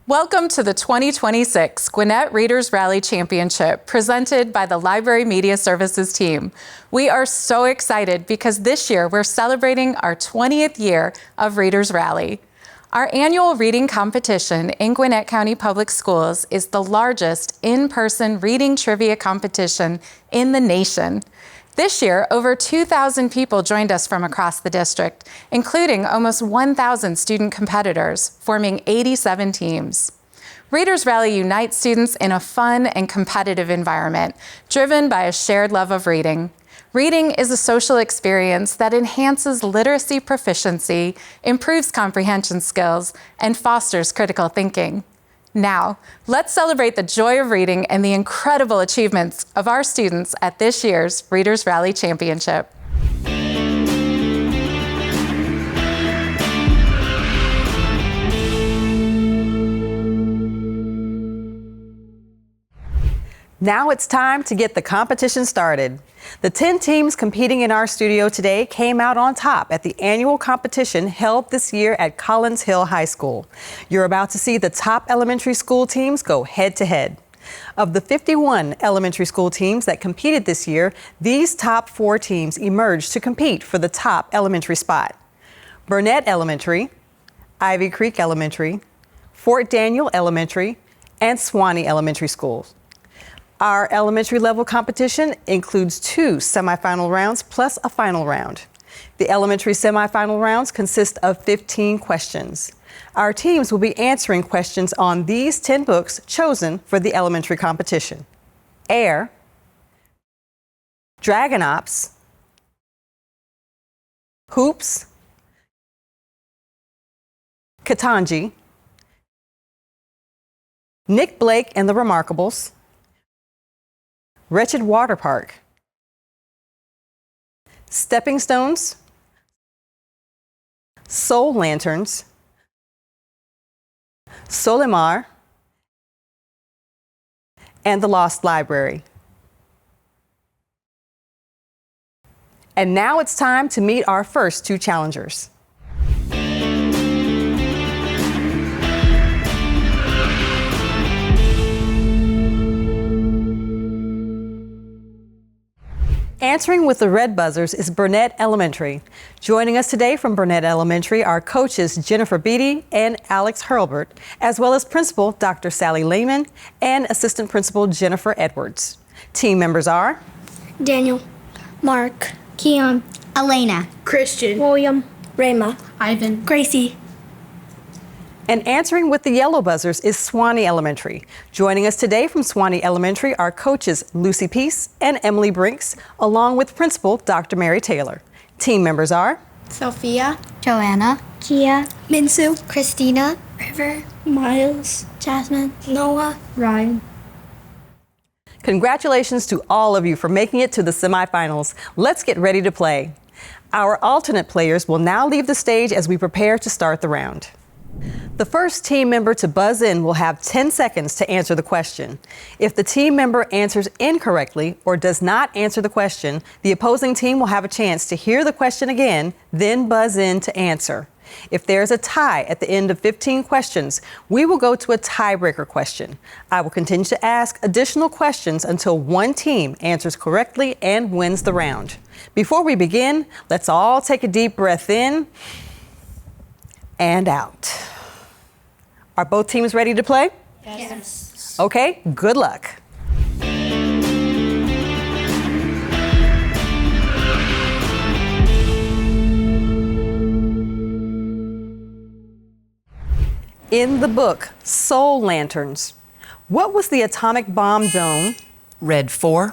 Welcome to the 2026 Gwinnett Readers Rally Championship, presented by the Library Media Services team. We are so excited because this year we're celebrating our 20th year of Readers Rally. Our annual reading competition in Gwinnett County Public Schools is the largest in-person reading trivia competition in the nation. This year, over 2,000 people joined us from across the district, including almost 1,000 student competitors, forming 87 teams. Readers Rally unites students in a fun and competitive environment, driven by a shared love of reading. Reading is a social experience that enhances literacy proficiency, improves comprehension skills, and fosters critical thinking. Now, let's celebrate the joy of reading and the incredible achievements of our students at this year's Readers Rally Championship. Now it's time to get the competition started. The 10 teams competing in our studio today came out on top at the annual competition held this year at Collins Hill High School. You're about to see the top elementary school teams go head-to-head. Of the 51 elementary school teams that competed this year, these top 4 teams emerged to compete for the top elementary spot. Burnett Elementary, Ivy Creek Elementary, Fort Daniel Elementary, and Swanee Elementary Schools. Our elementary level competition includes 2 semifinal rounds plus a final round. The elementary semifinal rounds consist of 15 questions. Our teams will be answering questions on these 10 books chosen for the elementary competition: Air, Dragonops, Hoops, Katanji, Nick Blake and the Remarkables, Wretched Water Park, Stepping Stones, Soul Lanterns, Solimar, and The Lost Library. And now it's time to meet our first 2 challengers. Answering with the red buzzers is Burnett Elementary. Joining us today from Burnett Elementary are coaches Jennifer Beatty and Alex Hurlbert, as well as Principal Dr. Sally Lehman and Assistant Principal Jennifer Edwards. Team members are Daniel, Mark, Keon, Elena, Christian, William, Rayma, Ivan, Gracie. And answering with the yellow buzzers is Swanee Elementary. Joining us today from Swanee Elementary are coaches Lucy Peace and Emily Brinks, along with Principal Dr. Mary Taylor. Team members are Sophia, Joanna, Kia, Minsu, Christina, River, Miles, Jasmine, Noah, Ryan. Congratulations to all of you for making it to the semifinals. Let's get ready to play. Our alternate players will now leave the stage as we prepare to start the round. The first team member to buzz in will have 10 seconds to answer the question. If the team member answers incorrectly or does not answer the question, the opposing team will have a chance to hear the question again, then buzz in to answer. If there's a tie at the end of 15 questions, we will go to a tiebreaker question. I will continue to ask additional questions until one team answers correctly and wins the round. Before we begin, let's all take a deep breath in and out. Are both teams ready to play? Yes. Okay, good luck. In the book Soul Lanterns, what was the atomic bomb dome? Red 4.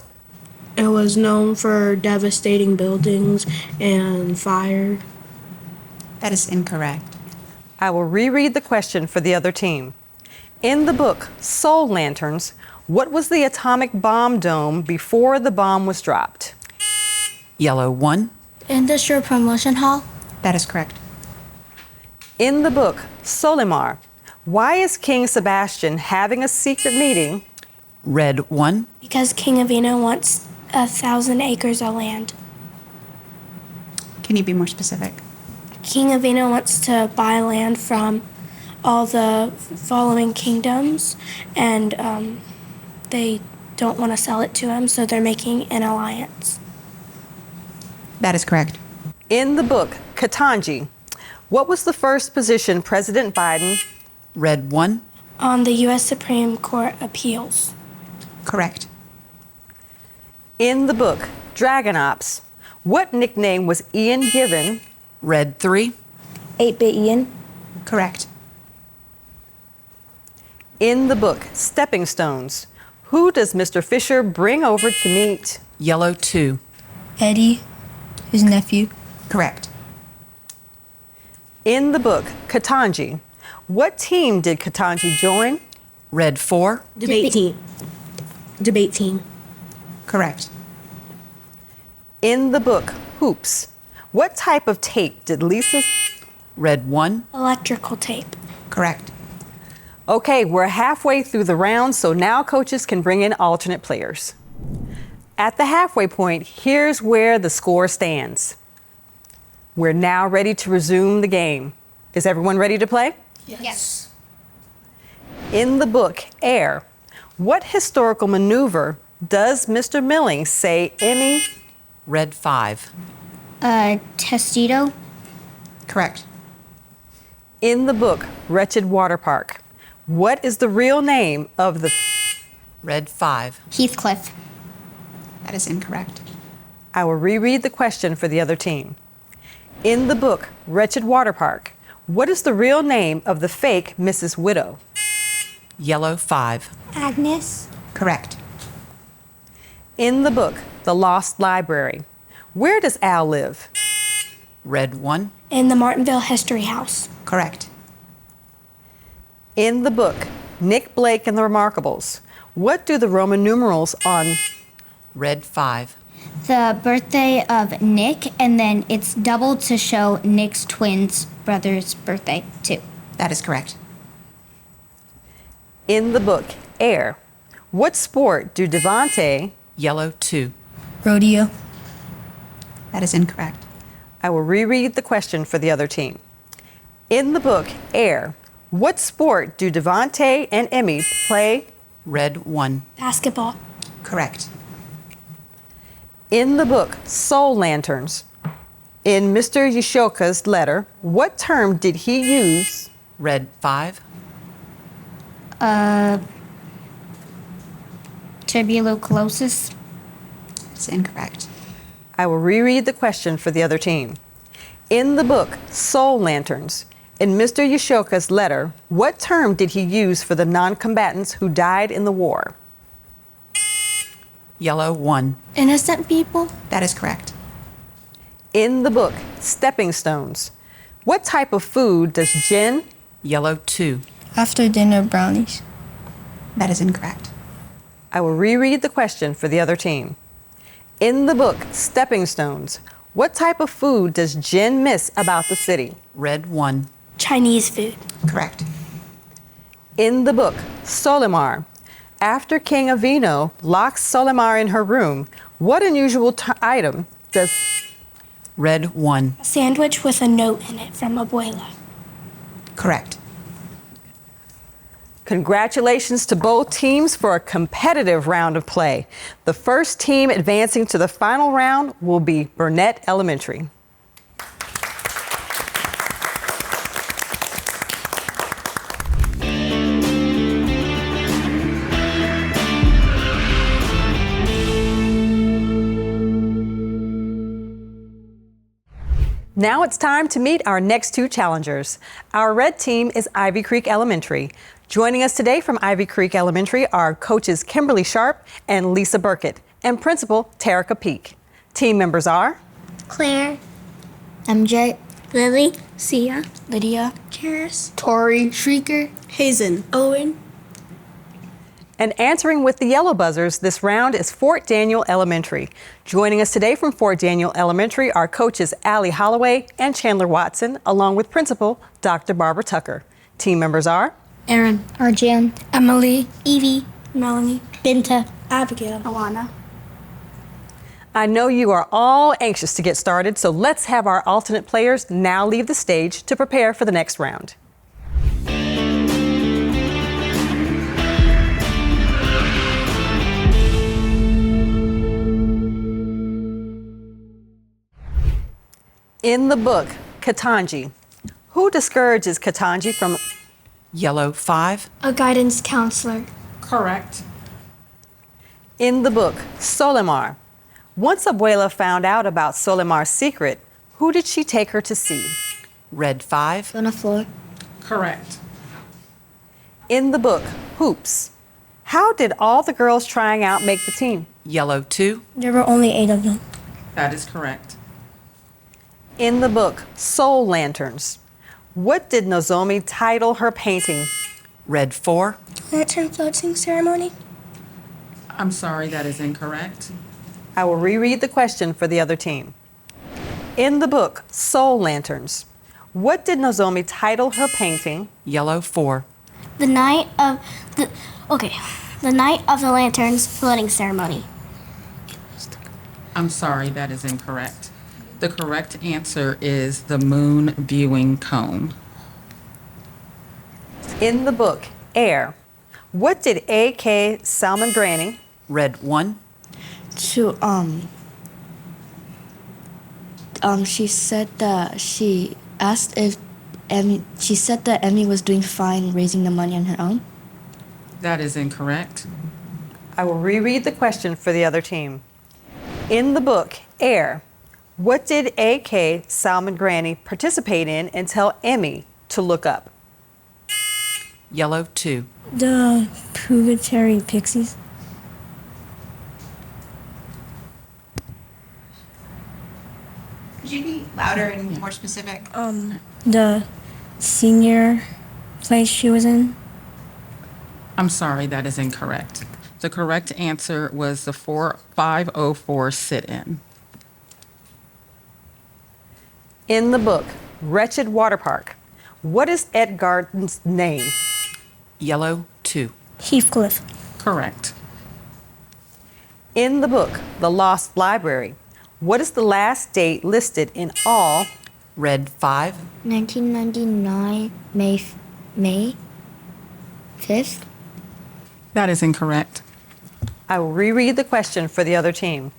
It was known for devastating buildings and fire. That is incorrect. I will reread the question for the other team. In the book Soul Lanterns, what was the atomic bomb dome before the bomb was dropped? Yellow 1. Industrial Promotion Hall. That is correct. In the book Solimar, why is King Sebastian having a secret meeting? Red 1. Because King Avina wants 1,000 acres of land. Can you be more specific? King Avina wants to buy land from all the following kingdoms, and they don't want to sell it to him, so they're making an alliance. That is correct. In the book, Ketanji, what was the first position President Biden? Red 1. On the U.S. Supreme Court appeals. Correct. In the book, Dragon Ops, what nickname was Ian given? Red 3. 8-bit Ian. Correct. In the book, Stepping Stones, who does Mr. Fisher bring over to meet? Yellow 2. Eddie, his nephew. Correct. In the book, Ketanji, what team did Ketanji join? Red 4. Debate team. Debate team. Correct. In the book, Hoops, what type of tape did Lisa? Red 1. Electrical tape. Correct. Okay, we're halfway through the round, so now coaches can bring in alternate players. At the halfway point, here's where the score stands. We're now ready to resume the game. Is everyone ready to play? Yes. In the book, Air, what historical maneuver does Mr. Milling say Emmy? Red 5. Testito. Correct. In the book, Wretched Water Park, what is the real name of the... Red 5. Heathcliff. That is incorrect. I will reread the question for the other team. In the book, Wretched Water Park, what is the real name of the fake Mrs. Widow? Yellow 5. Agnes. Correct. In the book, The Lost Library, where does Al live? Red 1. In the Martinville History House. Correct. In the book, Nick Blake and the Remarkables, what do the Roman numerals on... Red 5. The birthday of Nick, and then it's doubled to show Nick's twins brother's birthday too. That is correct. In the book, Air, what sport do Devontae... Yellow 2. Rodeo. That is incorrect. I will reread the question for the other team. In the book, Air, what sport do Devontae and Emmy play? Red 1. Basketball. Correct. In the book, Soul Lanterns, in Mr. Yashoka's letter, what term did he use? Red 5. Tuberculosis. That's incorrect. I will reread the question for the other team. In the book, Soul Lanterns, in Mr. Yashoka's letter, what term did he use for the non-combatants who died in the war? Yellow 1. Innocent people. That is correct. In the book, Stepping Stones, what type of food does Jen... Yellow 2. After dinner brownies. That is incorrect. I will reread the question for the other team. In the book, Stepping Stones, what type of food does Jen miss about the city? Red 1. Chinese food. Correct. In the book, Solimar, after King Avino locks Solimar in her room, what unusual item does... Red 1. A sandwich with a note in it from Abuela. Correct. Congratulations to both teams for a competitive round of play. The first team advancing to the final round will be Burnett Elementary. Now it's time to meet our next two challengers. Our red team is Ivy Creek Elementary. Joining us today from Ivy Creek Elementary are coaches Kimberly Sharp and Lisa Burkett, and Principal Terica Peak. Team members are Claire. MJ. Lily. Sia. Lydia. Karis. Tori. Shrieker. Hazen. Owen. and answering with the yellow buzzers this round is Fort Daniel Elementary. Joining us today from Fort Daniel Elementary are coaches Allie Holloway and Chandler Watson, along with Principal Dr. Barbara Tucker. Team members are Aaron. Arjan. Emily. Evie. Melanie. Binta. Abigail. Alana. I know you are all anxious to get started, so let's have our alternate players now leave the stage to prepare for the next round. In the book, Katanji, who discourages Katanji from... Yellow 5. A guidance counselor. Correct. In the book, Solimar, once Abuela found out about Solimar's secret, who did she take her to see? Red 5. On the floor. Correct. In the book, Hoops, how did all the girls trying out make the team? Yellow 2. There were only 8 of them. That is correct. In the book, Soul Lanterns, what did Nozomi title her painting? Red 4. Lantern floating ceremony. I'm sorry, that is incorrect. I will reread the question for the other team. In the book, Soul Lanterns, what did Nozomi title her painting? Yellow 4. The night of the lanterns floating ceremony. I'm sorry, that is incorrect. The correct answer is the moon viewing cone. In the book, Air, what did A.K. Salmon Granny... Red 1. She said that she asked if she said that Emmy was doing fine raising the money on her own. That is incorrect. I will reread the question for the other team. In the book, Air, what did A.K. Salmon Granny participate in and tell Emmy to look up? Yellow 2. The Purgatory Pixies. Could you be louder and more specific? The senior place she was in. I'm sorry, that is incorrect. The correct answer was the 504 sit-in. In the book, Wretched Water Park, what is Ed Garden's name? Yellow 2. Heathcliff. Correct. In the book, The Lost Library, what is the last date listed in all? Red 5. 1999, May 5th. That is incorrect. I will reread the question for the other team.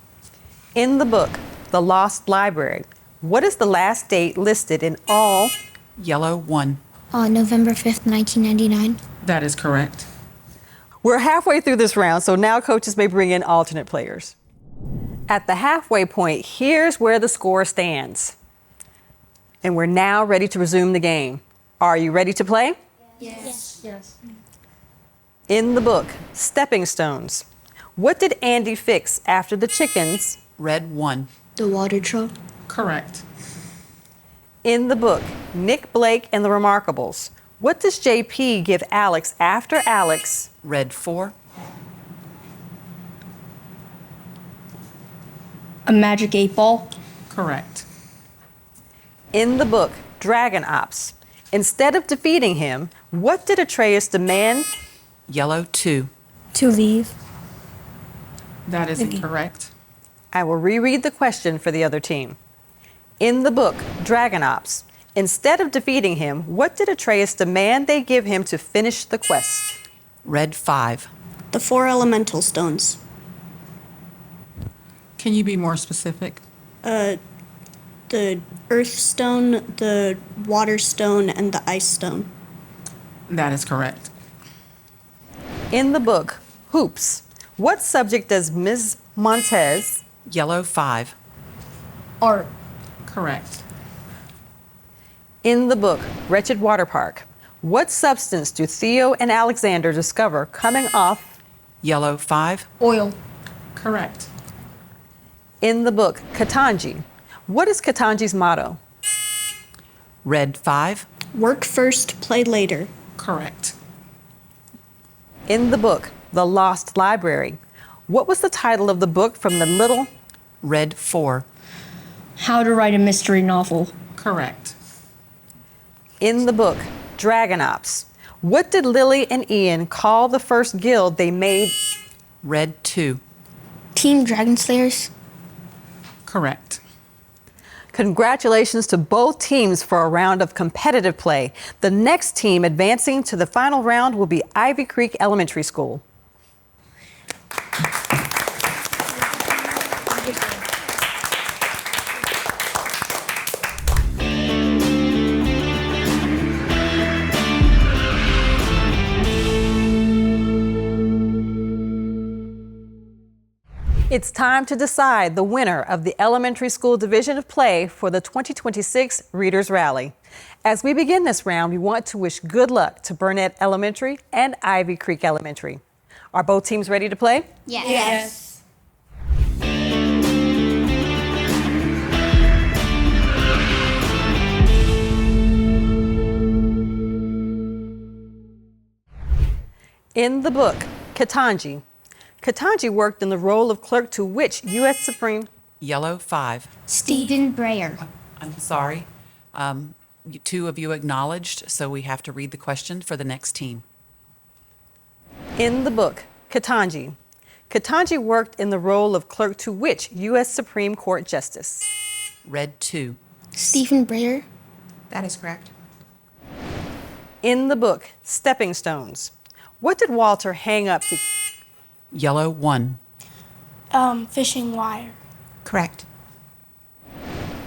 In the book, The Lost Library, what is the last date listed in all? Yellow 1. November 5th, 1999. That is correct. We're halfway through this round, so now coaches may bring in alternate players. At the halfway point, here's where the score stands. And we're now ready to resume the game. Are you ready to play? Yes. In the book, Stepping Stones, what did Andy fix after the chickens? Red 1. The water truck. Correct. In the book, Nick Blake and the Remarkables, what does JP give Alex after Alex? Red 4. A magic 8-ball. Correct. In the book, Dragon Ops, instead of defeating him, what did Atreus demand? Yellow 2. To leave. That is incorrect. I will reread the question for the other team. In the book, Dragon Ops, instead of defeating him, what did Atreus demand they give him to finish the quest? Red 5. The 4 elemental stones. Can you be more specific? The earth stone, the water stone, and the ice stone. That is correct. In the book, Hoops, what subject does Ms. Montez? Yellow 5. Art. Correct. In the book, Wretched Water Park, what substance do Theo and Alexander discover coming off? Yellow 5. Oil. Correct. In the book, Katanji, what is Katanji's motto? Red 5. Work first, play later. Correct. In the book, The Lost Library, what was the title of the book from the little? Red 4. How to write a mystery novel. Correct. In the book, Dragon Ops, what did Lily and Ian call the first guild they made? Red 2. Team Dragon Slayers. Correct. Congratulations to both teams for a round of competitive play. The next team advancing to the final round will be Ivy Creek Elementary School. It's time to decide the winner of the elementary school division of play for the 2026 Readers Rally. As we begin this round, we want to wish good luck to Burnett Elementary and Ivy Creek Elementary. Are both teams ready to play? Yes. In the book, Ketanji. Ketanji worked in the role of clerk to which U.S. Supreme? Yellow 5. Stephen Breyer. I'm sorry. Two of you acknowledged, so we have to read the question for the next team. In the book, Ketanji. Ketanji worked in the role of clerk to which U.S. Supreme Court Justice? Red 2. Stephen Breyer. That is correct. In the book, Stepping Stones. What did Walter hang up to? Yellow 1. Fishing wire. Correct.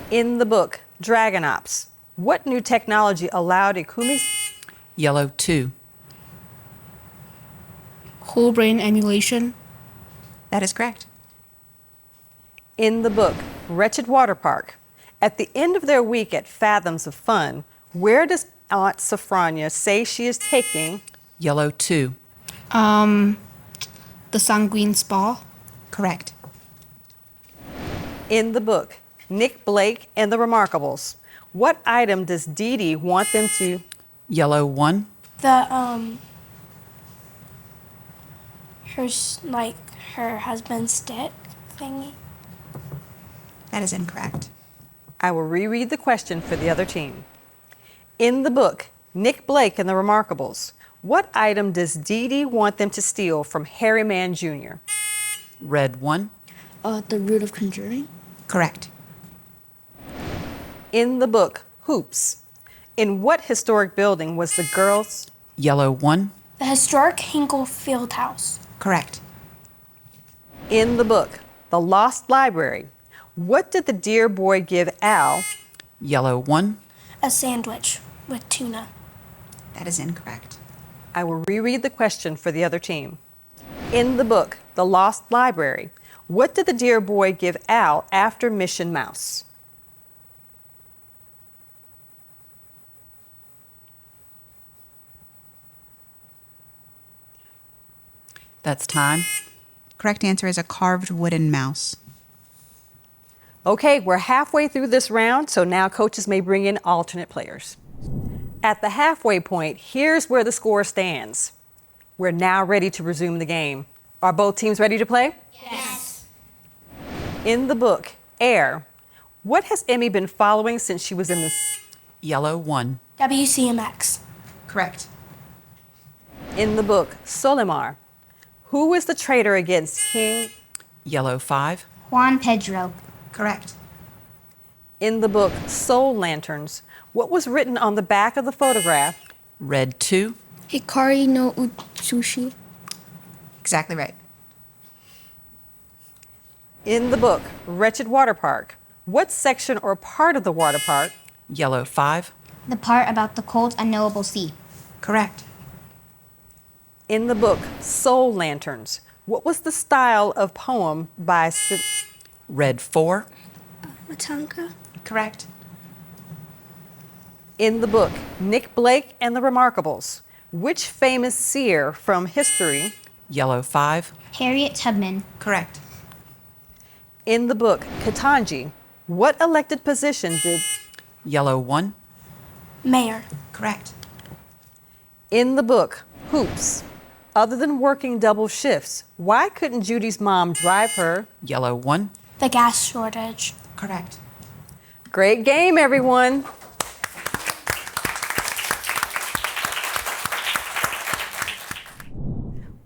In the book, Dragon Ops. What new technology allowed Ikumi's? Yellow 2. Whole brain emulation. That is correct. In the book, Wretched Water Park. At the end of their week at Fathoms of Fun, where does Aunt Sophronia say she is taking? Yellow 2. The Sanguine Spa. Correct. In the book, Nick Blake and the Remarkables. What item does Dee Dee want them to? Yellow 1. Her husband's stick thingy. That is incorrect. I will reread the question for the other team. In the book, Nick Blake and the Remarkables. What item does Dee Dee want them to steal from Harry Mann Jr.? Red 1. The root of conjuring. Correct. In the book, Hoops. In what historic building was the girls? Yellow 1. The historic Hinkle Field House. Correct. In the book, The Lost Library. What did the dear boy give Al? Yellow 1. A sandwich with tuna. That is incorrect. I will reread the question for the other team. In the book, The Lost Library, what did the dear boy give Al after Mission Mouse? That's time. Correct answer is a carved wooden mouse. Okay, we're halfway through this round, so now coaches may bring in alternate players. At the halfway point, here's where the score stands. We're now ready to resume the game. Are both teams ready to play? Yes. In the book, Air, what has Emmy been following since she was in the... Yellow 1. WCMX. Correct. In the book, Solimar, who was the traitor against King? Yellow 5. Juan Pedro. Correct. In the book, Soul Lanterns, what was written on the back of the photograph? Red 2. Hikari no Utsushi. Exactly right. In the book, Wretched Water Park, what section or part of the water park? Yellow 5. The part about the cold, unknowable sea. Correct. In the book, Soul Lanterns, what was the style of poem by... Red 4. Matanka. Correct. In the book, Nick Blake and the Remarkables, which famous seer from history? Yellow 5. Harriet Tubman. Correct. In the book, Ketanji, what elected position did... Yellow 1. Mayor. Correct. In the book, Hoops, other than working double shifts, why couldn't Judy's mom drive her? Yellow 1. The gas shortage. Correct. Great game, everyone.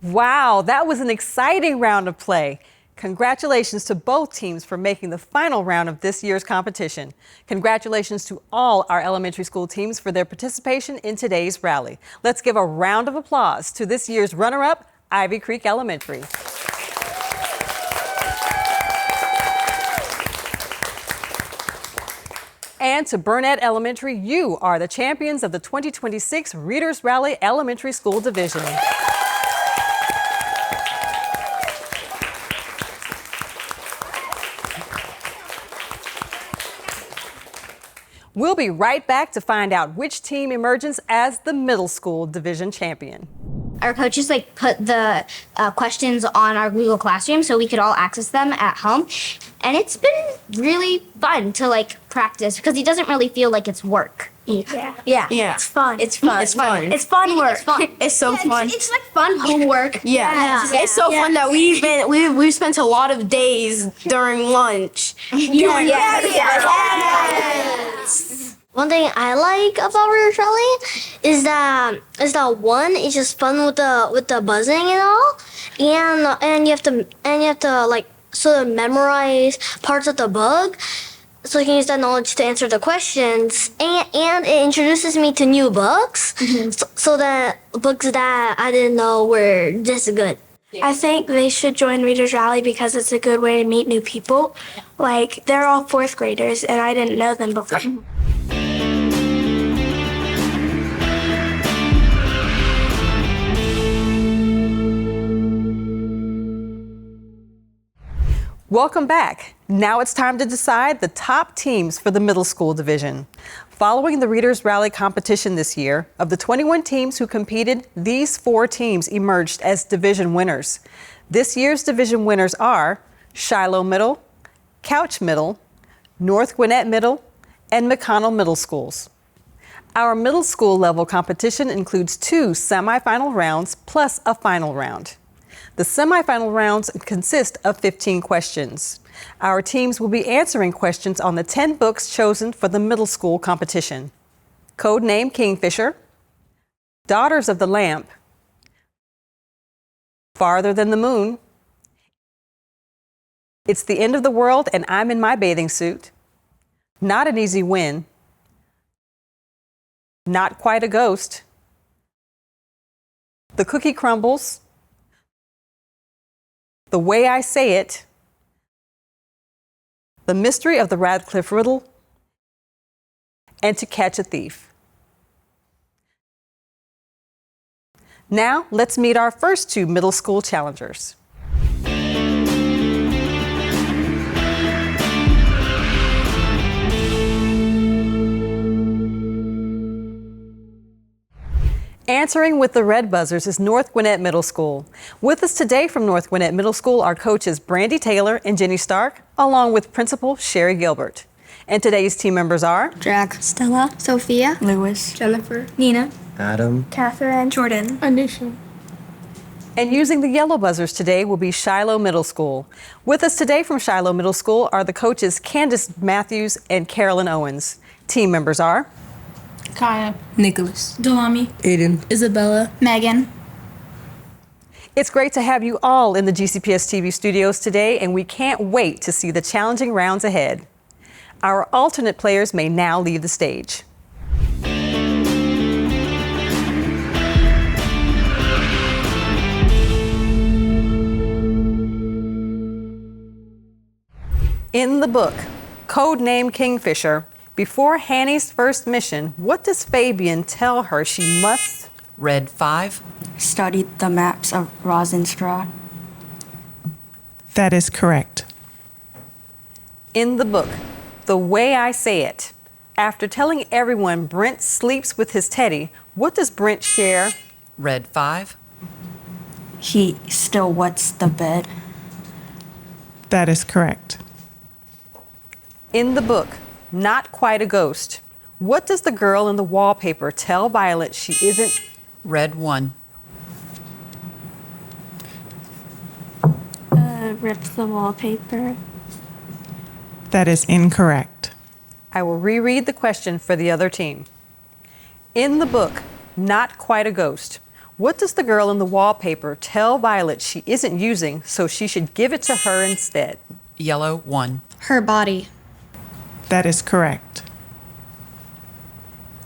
Wow, that was an exciting round of play. Congratulations to both teams for making the final round of this year's competition. Congratulations to all our elementary school teams for their participation in today's rally. Let's give a round of applause to this year's runner-up, Ivy Creek Elementary. And to Burnett Elementary, you are the champions of the 2026 Readers Rally Elementary School Division. We'll be right back to find out which team emerges as the middle school division champion. Our coaches put the questions on our Google Classroom so we could all access them at home. And it's been really fun to practice because it doesn't really feel like it's work. Yeah. It's fun. It's fun. It's fun. It's fun work. It's fun. It's so fun. It's like fun homework. Yeah. It's so fun that we've spent a lot of days during lunch. One thing I like about Readers Rally is that one, it's just fun with the buzzing and all, and you have to sort of memorize parts of the book, so you can use that knowledge to answer the questions, and it introduces me to new books, so that books that I didn't know were this good. I think they should join Readers Rally because it's a good way to meet new people. They're all 4th graders, and I didn't know them before. Welcome back. Now it's time to decide the top teams for the middle school division. Following the Readers Rally competition this year, of the 21 teams who competed, these 4 teams emerged as division winners. This year's division winners are Shiloh Middle, Couch Middle, North Gwinnett Middle, and McConnell Middle Schools. Our middle school level competition includes 2 semifinal rounds plus a final round. The semifinal rounds consist of 15 questions. Our teams will be answering questions on the 10 books chosen for the middle school competition. Codename Kingfisher, Daughters of the Lamp, Farther Than the Moon, It's the End of the World and I'm in My Bathing Suit, Not an Easy Win, Not Quite a Ghost, The Cookie Crumbles, The Way I Say It, The Mystery of the Radcliffe Riddle, and To Catch a Thief. Now, let's meet our first 2 middle school challengers. Answering with the red buzzers is North Gwinnett Middle School. With us today from North Gwinnett Middle School are coaches Brandy Taylor and Jenny Stark, along with Principal Sherry Gilbert. And today's team members are Jack, Stella, Sophia, Lewis, Jennifer, Nina, Adam, Catherine, Jordan, Anisha. And using the yellow buzzers today will be Shiloh Middle School. With us today from Shiloh Middle School are the coaches Candace Matthews and Carolyn Owens. Team members are Kaya, Nicholas, Delami, Aiden, Isabella, Megan. It's great to have you all in the GCPS TV studios today, and we can't wait to see the challenging rounds ahead. Our alternate players may now leave the stage. In the book, Codename Kingfisher, before Hanny's first mission, what does Fabian tell her she must? Red 5. studied the maps of Rosenstraw. That is correct. In the book, The Way I Say It, after telling everyone Brent sleeps with his teddy, what does Brent share? Red 5. He still wets the bed. That is correct. In the book, Not Quite a Ghost, what does the girl in the wallpaper tell Violet she isn't? Red 1. Rips the wallpaper. That is incorrect. I will reread the question for the other team. In the book, Not Quite a Ghost, what does the girl in the wallpaper tell Violet she isn't using, so she should give it to her instead? Yellow 1. Her body. That is correct.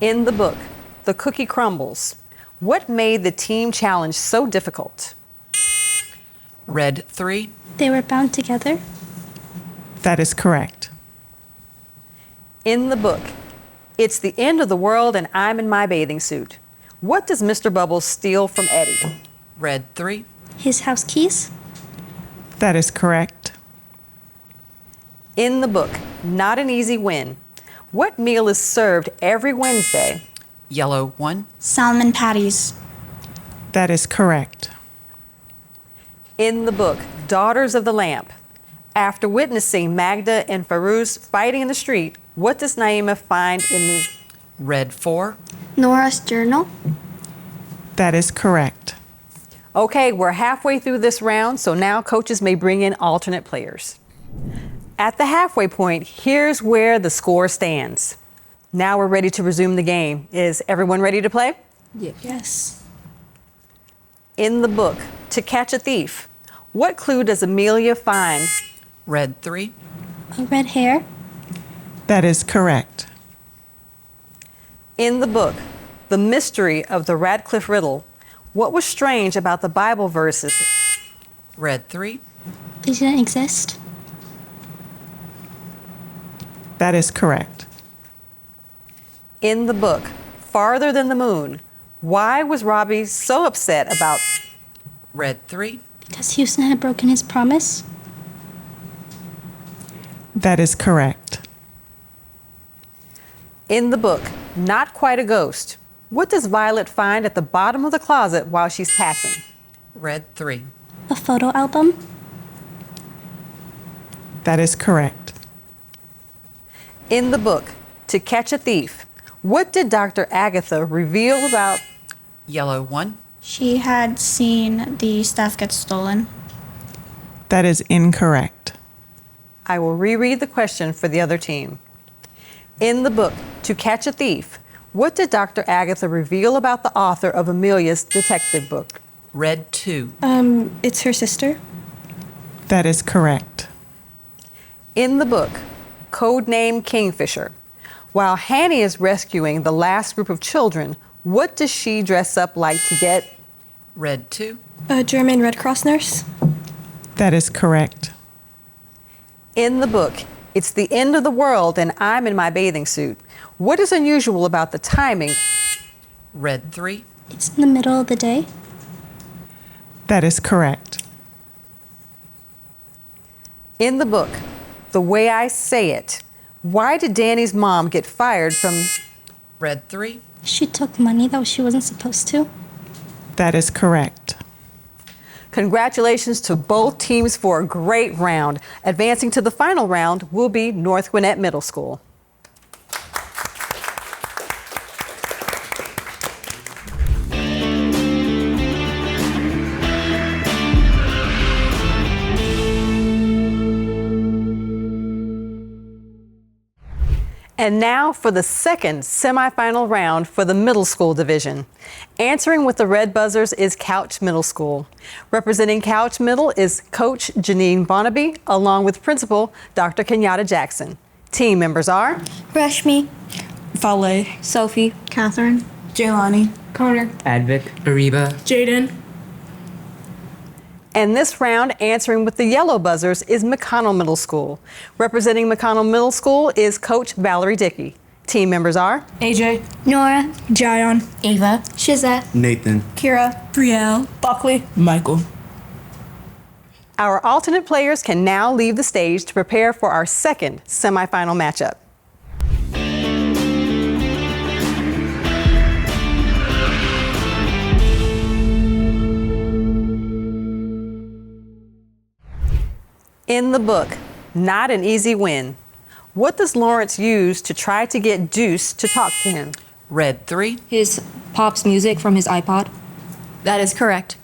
In the book, The Cookie Crumbles, what made the team challenge so difficult? Red 3. They were bound together. That is correct. In the book, It's the End of the World and I'm in My Bathing Suit, what does Mr. Bubbles steal from Eddie? Red 3. His house keys. That is correct. In the book, Not an Easy Win, What meal is served every Wednesday? Yellow 1. Salmon patties. That is correct. In the book, Daughters of the Lamp, after witnessing Magda and Farouz fighting in the street, what does Naima find in the... Red 4. Nora's journal. That is correct. Okay, we're halfway through this round, so now coaches may bring in alternate players. At the halfway point, here's where the score stands. Now we're ready to resume the game. Is everyone ready to play? Yes. In the book, To Catch a Thief, what clue does Amelia find? Red 3. A red hair. That is correct. In the book, The Mystery of the Radcliffe Riddle, what was strange about the Bible verses? Red 3. They didn't exist. That is correct. In the book, Farther Than the Moon, why was Robbie so upset about... Red 3. Because Houston had broken his promise. That is correct. In the book, Not Quite a Ghost, what does Violet find at the bottom of the closet while she's packing? Red 3. A photo album. That is correct. In the book, To Catch a Thief, what did Dr. Agatha reveal about... Yellow 1. She had seen the stuff get stolen. That is incorrect. I will reread the question for the other team. In the book, To Catch a Thief, what did Dr. Agatha reveal about the author of Amelia's detective book? Red 2. It's her sister. That is correct. In the book, Codename Kingfisher, while Hanny is rescuing the last group of children, what does she dress up like to get? Red 2. A German Red Cross nurse. That is correct. In the book, It's the End of the World and I'm in my bathing suit, what is unusual about the timing? Red 3. It's in the middle of the day. That is correct. In the book, The Way I Say It, why did Danny's mom get fired from... Red 3. She took money that she wasn't supposed to. That is correct. Congratulations to both teams for a great round. Advancing to the final round will be North Gwinnett Middle School. And now for the second semifinal round for the middle school division. Answering with the red buzzers is Couch Middle School. Representing Couch Middle is Coach Janine Bonnaby, along with Principal Dr. Kenyatta Jackson. Team members are Rashmi. Fale. Sophie. Catherine. Jaylani. Connor. Advic. Ariba. Jaden. And this round, answering with the yellow buzzers, is McConnell Middle School. Representing McConnell Middle School is Coach Valerie Dickey. Team members are AJ. Nora. Jayon. Ava. Shizette. Nathan. Kira. Brielle. Buckley. Michael. our alternate players can now leave the stage to prepare for our second semifinal matchup. In the book, Not an Easy Win, what does Lawrence use to try to get Deuce to talk to him? Red 3. His Pop's music from his iPod. That is correct.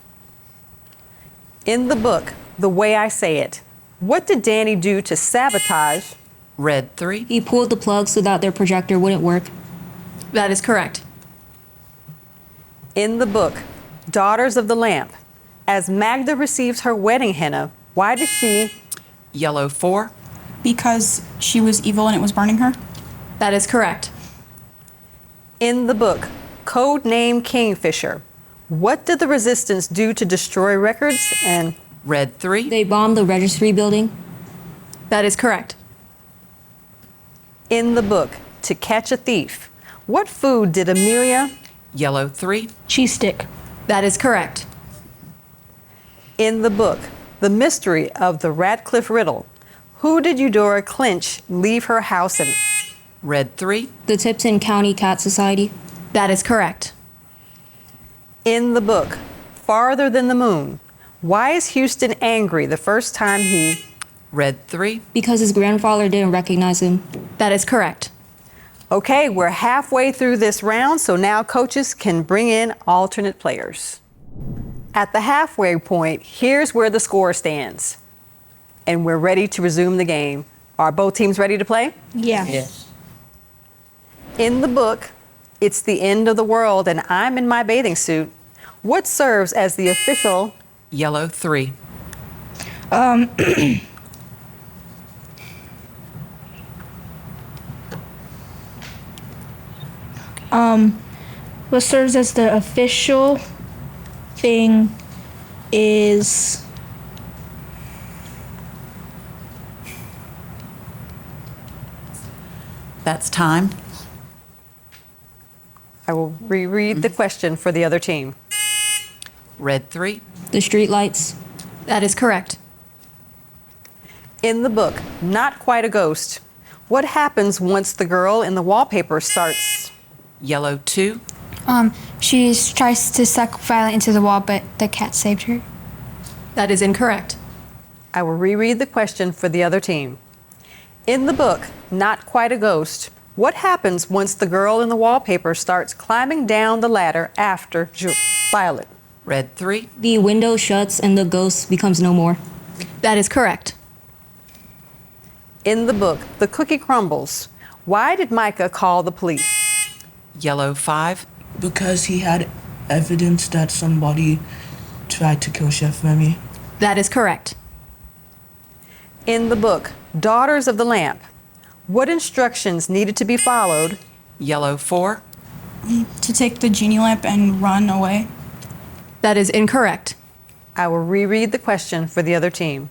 In the book, The Way I Say It, what did Danny do to sabotage? Red 3. He pulled the plug so that their projector wouldn't work. That is correct. In the book, Daughters of the Lamp, as Magda receives her wedding henna, why does she? Yellow 4. Because she was evil and it was burning her. That is correct. In the book, Code Name Kingfisher, what did the resistance do to destroy records? And Red 3. They bombed the registry building. That is correct. in the book, To Catch a Thief, what food did Amelia? Yellow 3. Cheese stick. That is correct. In the book, The Mystery of the Radcliffe Riddle, who did Eudora Clinch leave her house in? Red 3. The Tipton County Cat Society. That is correct. In the book, Farther Than the Moon, why is Houston angry the first time he... Red 3. Because his grandfather didn't recognize him. That is correct. Okay, we're halfway through this round, so now coaches can bring in alternate players. At the halfway point, here's where the score stands. And we're ready to resume the game. Are both teams ready to play? Yeah. Yes. In the book, It's the End of the World and I'm in My Bathing Suit, what serves as the official... Yellow 3. What serves as the official thing is That's time. I will reread the question for the other team. Red 3. The streetlights. That is correct. In the book, Not Quite a Ghost, what happens once the girl in the wallpaper starts... Yellow 2. She tries to suck Violet into the wall, but the cat saved her. That is incorrect. I will reread the question for the other team. In the book, Not Quite a Ghost, what happens once the girl in the wallpaper starts climbing down the ladder after Violet? Red 3. The window shuts and the ghost becomes no more. That is correct. In the book, The Cookie Crumbles, why did Micah call the police? Yellow 5. Because he had evidence that somebody tried to kill Chef Remy. That is correct. In the book, Daughters of the Lamp, what instructions needed to be followed? Yellow 4. To take the genie lamp and run away. That is incorrect. I will reread the question for the other team.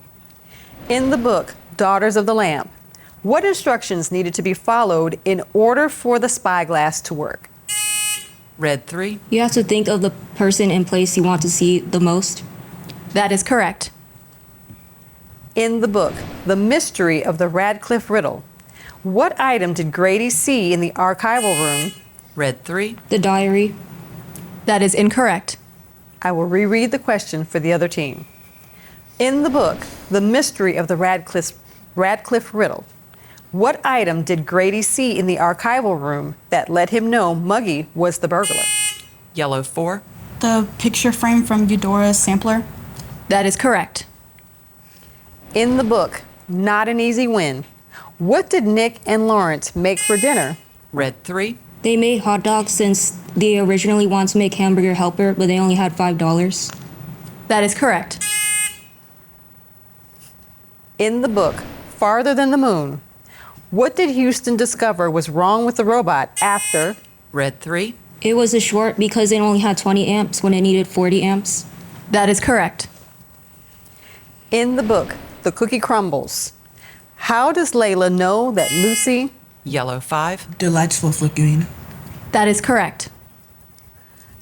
In the book, Daughters of the Lamp, what instructions needed to be followed in order for the spyglass to work? Red 3. You have to think of the person and place you want to see the most. That is correct. In the book, The Mystery of the Radcliffe Riddle, what item did Grady see in the archival room? Red 3. The diary. That is incorrect. I will reread the question for the other team. In the book, The Mystery of the Radcliffe Riddle, what item did Grady see in the archival room that let him know Muggy was the burglar? Yellow 4. The picture frame from Eudora's sampler. That is correct. In the book, Not an Easy Win, what did Nick and Lawrence make for dinner? Red 3. They made hot dogs since they originally wanted to make hamburger helper, but they only had $5. That is correct. In the book, Farther Than the Moon, what did Houston discover was wrong with the robot after? Red 3. It was a short because it only had 20 amps when it needed 40 amps. That is correct. In the book, The Cookie Crumbles, how does Layla know that Lucy... Yellow 5. The lights were flickering. That is correct.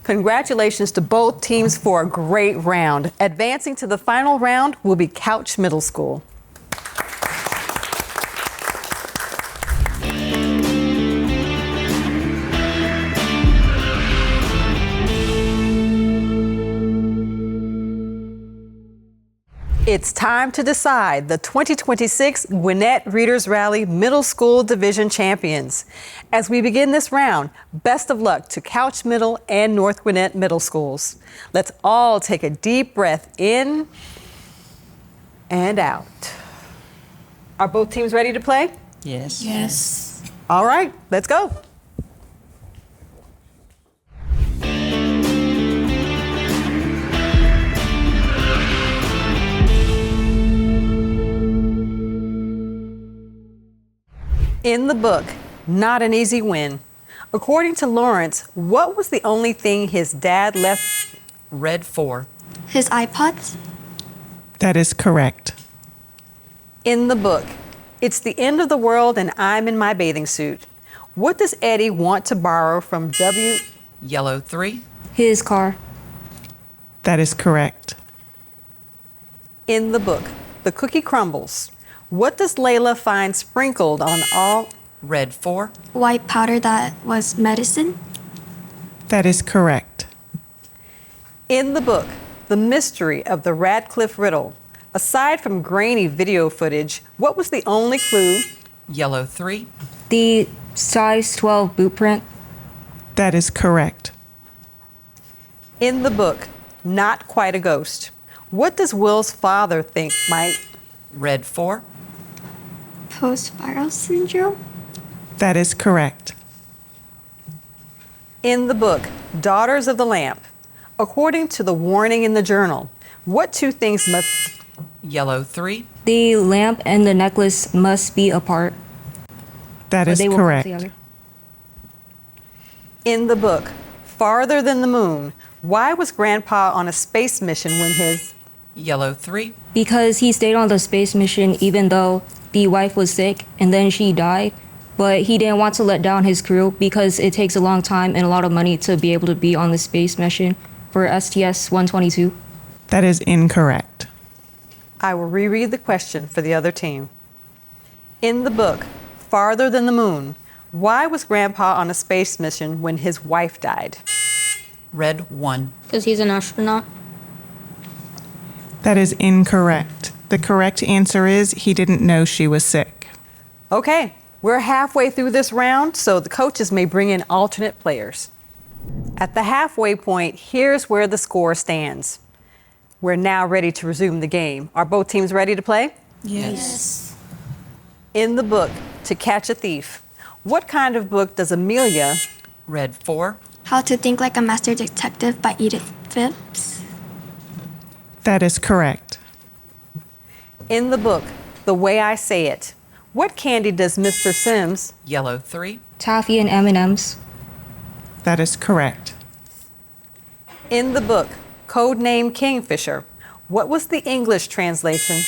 Congratulations to both teams for a great round. Advancing to the final round will be Couch Middle School. It's time to decide the 2026 Gwinnett Readers Rally Middle School Division Champions. As we begin this round, best of luck to Couch Middle and North Gwinnett Middle Schools. Let's all take a deep breath in and out. Are both teams ready to play? Yes. Yes. All right, let's go. In the book, Not an Easy Win, according to Lawrence, what was the only thing his dad left? Red 4. His iPod? That is correct. In the book, It's the End of the World and I'm in My Bathing Suit, what does Eddie want to borrow from W? Yellow 3. His car. That is correct. In the book, The Cookie Crumbles, what does Layla find sprinkled on all? Red 4. White powder that was medicine. That is correct. In the book, The Mystery of the Radcliffe Riddle, aside from grainy video footage, what was the only clue? Yellow 3. The size 12 boot print. That is correct. In the book, Not Quite a Ghost, what does Will's father think might? Red 4. Post-viral syndrome. That is correct. In the book, Daughters of the Lamp, according to the warning in the journal, what two things must? Yellow 3. The lamp and the necklace must be apart. That is They will come correct. together. In the book, Farther Than the Moon, why was Grandpa on a space mission when his? Yellow 3. Because he stayed on the space mission even though the wife was sick and then she died. But he didn't want to let down his crew because it takes a long time and a lot of money to be able to be on the space mission for STS-122. That is incorrect. I will reread the question for the other team. In the book, Farther Than the Moon, why was Grandpa on a space mission when his wife died? Red 1. Because he's an astronaut. That is incorrect. The correct answer is he didn't know she was sick. Okay, we're halfway through this round, so the coaches may bring in alternate players. At the halfway point, here's where the score stands. We're now ready to resume the game. Are both teams ready to play? Yes. In the book, To Catch a Thief, what kind of book does Amelia? Red 4. How to Think Like a Master Detective by Edith Phipps. That is correct. In the book, The Way I Say It, what candy does Mr. Sims? Yellow 3. Toffee and M&Ms. That is correct. In the book, Codename Kingfisher, what was the English translation?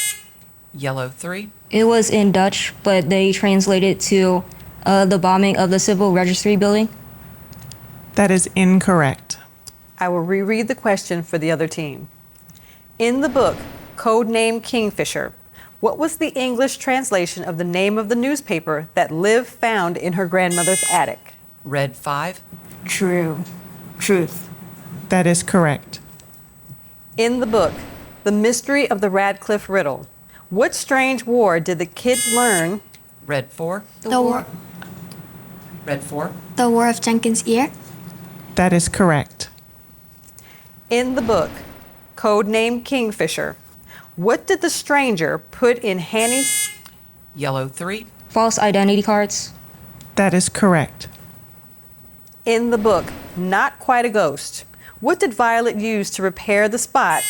Yellow 3. It was in Dutch, but they translated to the bombing of the Civil Registry building. That is incorrect. I will reread the question for the other team. In the book, Codename Kingfisher, what was the English translation of the name of the newspaper that Liv found in her grandmother's attic? Red 5. Truth. That is correct. In the book, The Mystery of the Radcliffe Riddle, what strange war did the kids learn? Red 4. The war. Red 4. The War of Jenkins' Ear. That is correct. In the book, Codename Kingfisher, what did the stranger put in Hanny's? Yellow 3. False identity cards. That is correct. In the book, Not Quite a Ghost, what did Violet use to repair the spot?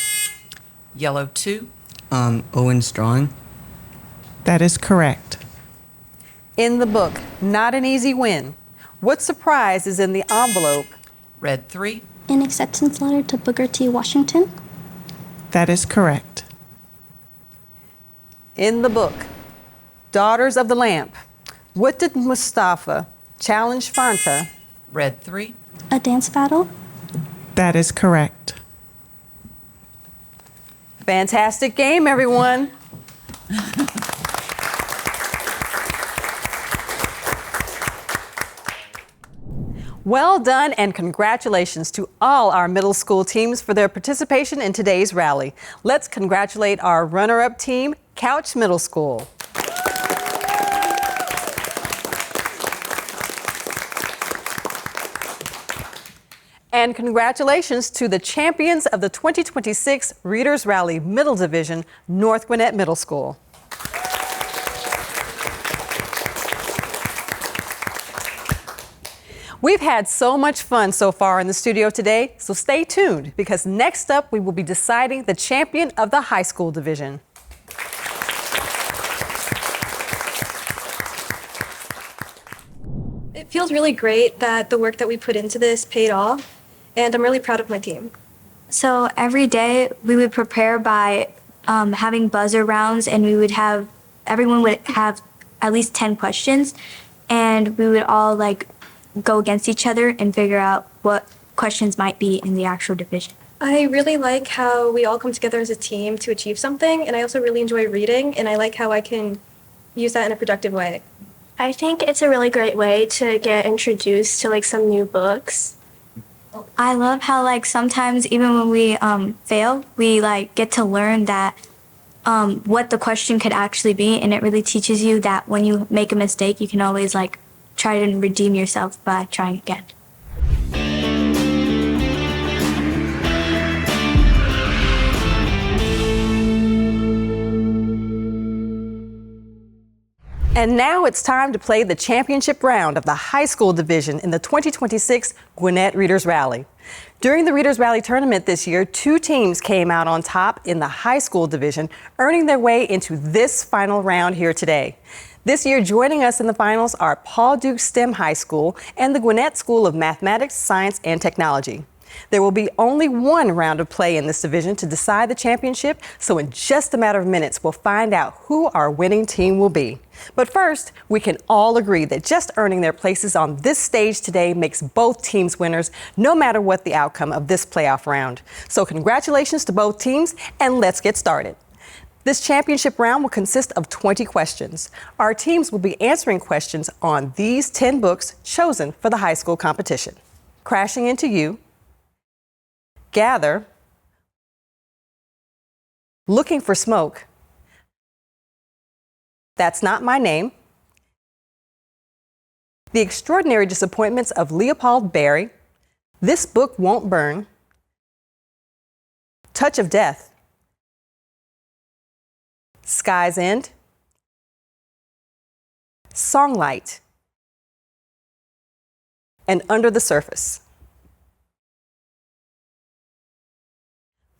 Yellow 2. Owen's drawing. That is correct. In the book, Not an Easy Win, what surprise is in the envelope? Red 3. An acceptance letter to Booker T. Washington. That is correct. In the book, Daughters of the Lamp, what did Mustafa challenge Fanta? Red 3. A dance battle. That is correct. Fantastic game, everyone. Well done, and congratulations to all our middle school teams for their participation in today's rally. Let's congratulate our runner-up team, Couch Middle School. And congratulations to the champions of the 2026 Readers Rally Middle Division, North Gwinnett Middle School. We've had so much fun so far in the studio today, so stay tuned because next up we will be deciding the champion of the high school division. It feels really great that the work that we put into this paid off, and I'm really proud of my team. So every day we would prepare by having buzzer rounds, and everyone would have at least 10 questions, and we would all go against each other and figure out what questions might be in the actual division. I really like how we all come together as a team to achieve something, and I also really enjoy reading, and I like how I can use that in a productive way. I think it's a really great way to get introduced to like some new books. I love how like sometimes even when we fail, we like get to learn that what the question could actually be, and it really teaches you that when you make a mistake, you can always like try to redeem yourself by trying again. And now it's time to play the championship round of the high school division in the 2026 Gwinnett Readers Rally. During the Readers Rally tournament this year, 2 teams came out on top in the high school division, earning their way into this final round here today. This year, joining us in the finals are Paul Duke STEM High School and the Gwinnett School of Mathematics, Science, and Technology. There will be only one round of play in this division to decide the championship, so in just a matter of minutes, we'll find out who our winning team will be. But first, we can all agree that just earning their places on this stage today makes both teams winners, no matter what the outcome of this playoff round. So congratulations to both teams, and let's get started. This championship round will consist of 20 questions. Our teams will be answering questions on these 10 books chosen for the high school competition. Crashing Into You, Gather, Looking for Smoke, That's Not My Name, The Extraordinary Disappointments of Leopold Berry, This Book Won't Burn, Touch of Death, Sky's End, Songlight, and Under the Surface.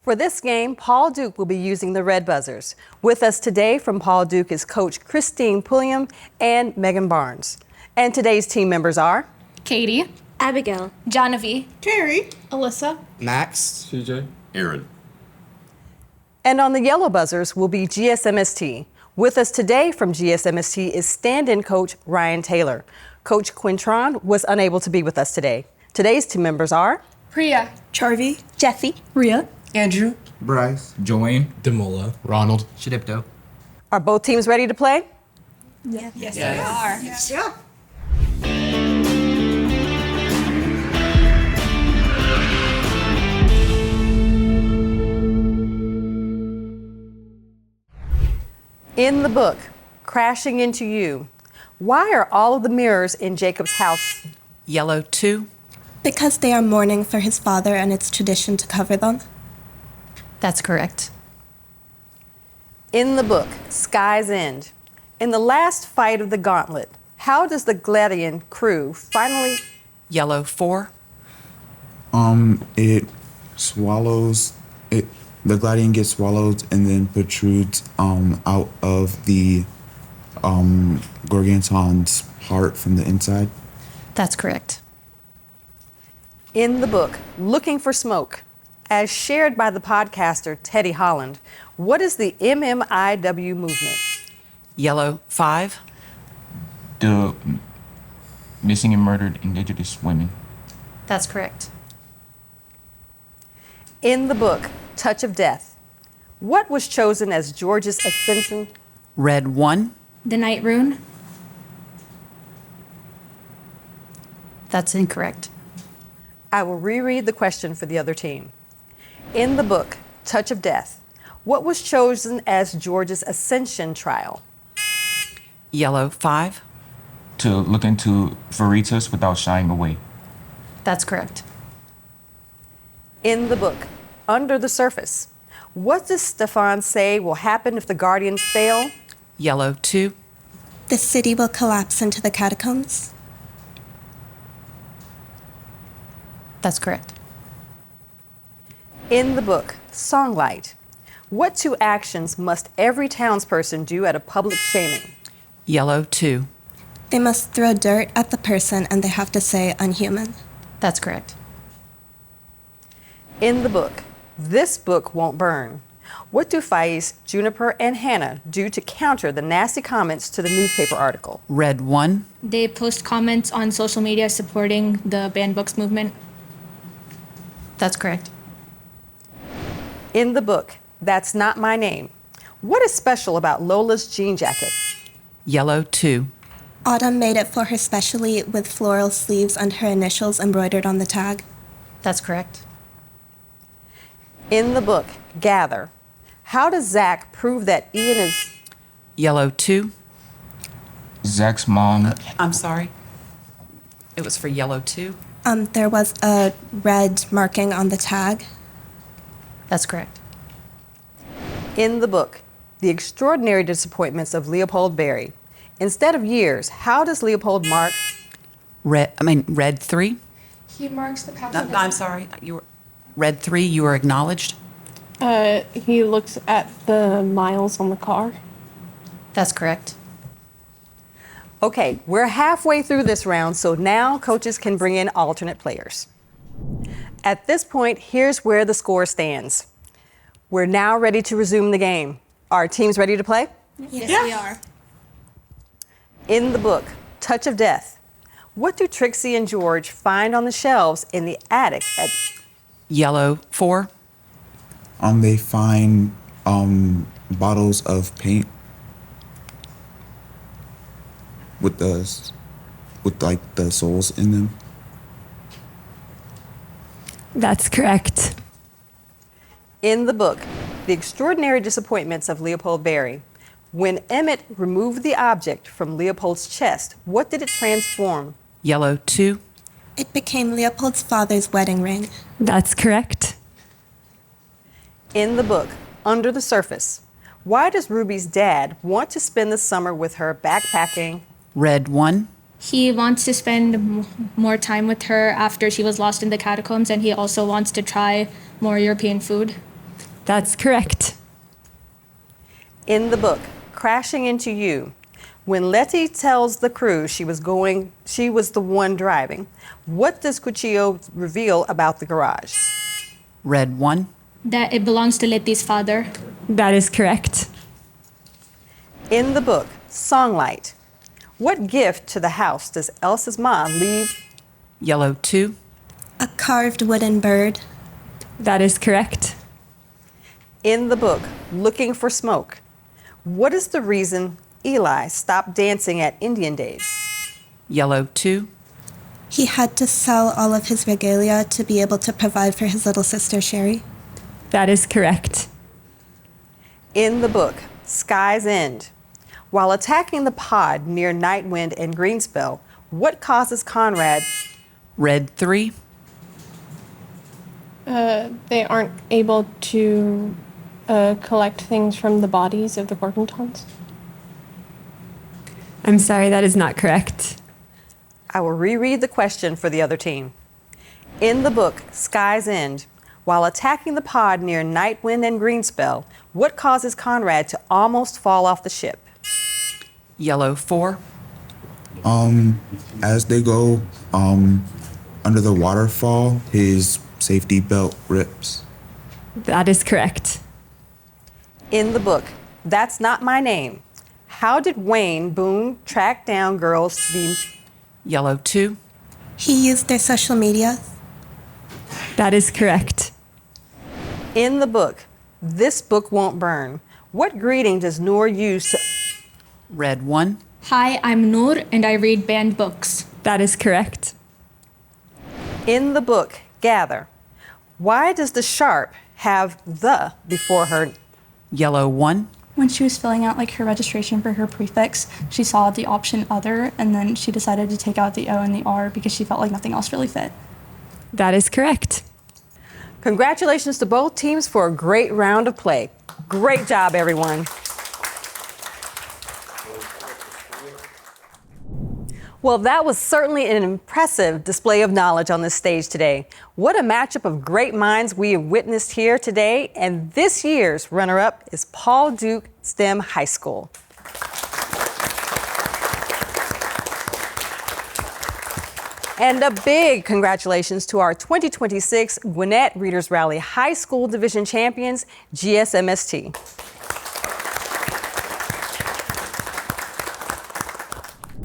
For this game, Paul Duke will be using the red buzzers. With us today from Paul Duke is Coach Christine Pulliam and Megan Barnes. And today's team members are Katie, Abigail, Johnavie, Carrie, Alyssa, Max, CJ, Aaron. And on the yellow buzzers will be GSMST. With us today from GSMST is stand-in coach Ryan Taylor. Coach Quintron was unable to be with us today. Today's team members are Priya, Charvy, Jeffy, Ria, Andrew, Bryce, Joanne, Demola, Ronald, Shadipto. Are both teams ready to play? Yes, Yes. we are. Yes. Yeah. In the book, Crashing Into You, why are all of the mirrors in Jacob's house? Yellow 2. Because they are mourning for his father and it's tradition to cover them. That's correct. In the book, Sky's End, in the last fight of the gauntlet, how does the Gladian crew finally... Yellow 4. It swallows it. The gladian gets swallowed and then protrudes out of the Garganton's heart from the inside. That's correct. In the book, Looking for Smoke, as shared by the podcaster Teddy Holland, what is the MMIW movement? Yellow 5. The missing and murdered indigenous women. That's correct. In the book, Touch of Death, what was chosen as George's ascension? Red 1. The Night Rune, That's incorrect. I will reread the question for the other team. In the book, Touch of Death, what was chosen as George's ascension trial? Yellow 5. To look into Veritas without shying away. That's correct. In the book, Under the Surface, what does Stefan say will happen if the Guardians fail? Yellow 2. The city will collapse into the catacombs. That's correct. In the book, Songlight, what 2 actions must every townsperson do at a public shaming? Yellow 2. They must throw dirt at the person and they have to say unhuman. That's correct. In the book, This Book Won't Burn, what do Faiz, Juniper, and Hannah do to counter the nasty comments to the newspaper article? Red 1. they post comments on social media supporting the banned books movement. That's correct. In the book, That's Not My Name, what is special about Lola's jean jacket? Yellow 2. Autumn made it for her specially with floral sleeves and her initials embroidered on the tag. That's correct. In the book, Gather, how does Zach prove that Ian is... Yellow 2. Zach's mom. I'm sorry. It was for yellow 2. There was a red marking on the tag. That's correct. In the book, The Extraordinary Disappointments of Leopold Berry, instead of years, how does Leopold mark... Red 3. He marks the path. No, I'm sorry. You were red 3. You were acknowledged. He looks at the miles on the car. That's correct. Okay, we're halfway through this round, so now coaches can bring in alternate players. At this point, here's where the score stands. We're now ready to resume the game. Are teams ready to play? Yes, we are. In the book, Touch of Death, what do Trixie and George find on the shelves in the attic at... Yellow 4. They find bottles of paint with like the souls in them. That's correct. In the book, The Extraordinary Disappointments of Leopold Berry, when Emmett removed the object from Leopold's chest, what did it transform? Yellow 2. It became Leopold's father's wedding ring. That's correct. In the book, Under the Surface, why does Ruby's dad want to spend the summer with her backpacking? Red 1. He wants to spend more time with her after she was lost in the catacombs, and he also wants to try more European food. That's correct. In the book, Crashing Into You, when Letty tells the crew she was the one driving, what does Cuchillo reveal about the garage? Red 1. That it belongs to Letty's father. That is correct. In the book, Songlight, what gift to the house does Elsa's mom leave? Yellow 2. A carved wooden bird. That is correct. In the book, Looking for Smoke, what is the reason Eli stopped dancing at Indian Days? Yellow 2. He had to sell all of his regalia to be able to provide for his little sister, Sherry. That is correct. In the book, Sky's End, while attacking the pod near Nightwind and Greenspell, what causes Conrad? Red 3. They aren't able to collect things from the bodies of the Gorgontons. I'm sorry, that is not correct. I will reread the question for the other team. In the book, Sky's End, while attacking the pod near Nightwind and Greenspell, what causes Conrad to almost fall off the ship? Yellow 4. As they go under the waterfall, his safety belt rips. That is correct. In the book, That's Not My Name, how did Wayne Boone track down girls to be... Yellow 2. He used their social media. That is correct. In the book, This Book Won't Burn, what greeting does Noor use to... Red 1. Hi, I'm Noor, and I read banned books. That is correct. In the book, Gather, why does the sharp have the before her? Yellow 1. When she was filling out her registration for her prefix, she saw the option other, and then she decided to take out the O and the R because she felt like nothing else really fit. That is correct. Congratulations to both teams for a great round of play. Great job, everyone. Well, that was certainly an impressive display of knowledge on this stage today. What a matchup of great minds we have witnessed here today. And this year's runner-up is Paul Duke STEM High School. And a big congratulations to our 2026 Gwinnett Readers Rally High School Division champions, GSMST.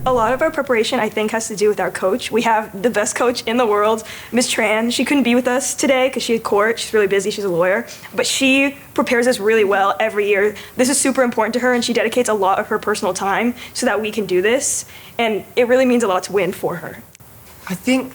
A lot of our preparation, I think, has to do with our coach. We have the best coach in the world, Ms. Tran. She couldn't be with us today because she had court. She's really busy. She's a lawyer. But she prepares us really well every year. This is super important to her, and she dedicates a lot of her personal time so that we can do this. And it really means a lot to win for her. I think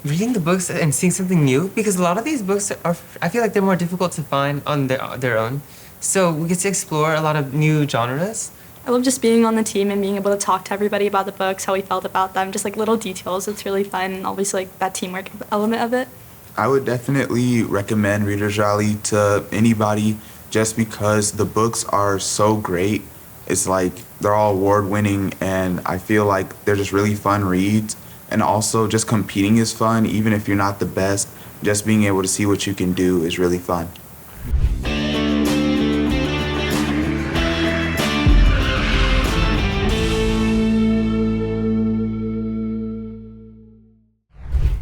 reading the books and seeing something new, because a lot of these books are, I feel like they're more difficult to find on their own. So we get to explore a lot of new genres. I love just being on the team and being able to talk to everybody about the books, how we felt about them, just like little details. It's really fun, and obviously like that teamwork element of it. I would definitely recommend Readers Rally to anybody just because the books are so great. It's like they're all award-winning, and I feel like they're just really fun reads. And also just competing is fun, even if you're not the best. Just being able to see what you can do is really fun.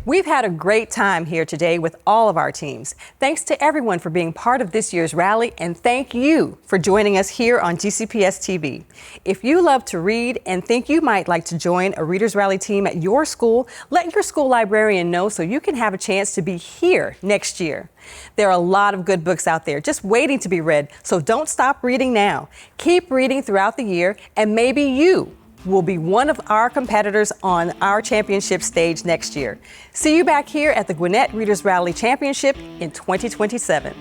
We've had a great time here today with all of our teams. Thanks to everyone for being part of this year's rally, and thank you for joining us here on GCPS TV. If you love to read and think you might like to join a Readers Rally team at your school, let your school librarian know so you can have a chance to be here next year. There are a lot of good books out there just waiting to be read, so don't stop reading now. Keep reading throughout the year, and maybe you will be one of our competitors on our championship stage next year. See you back here at the Gwinnett Readers Rally Championship in 2027.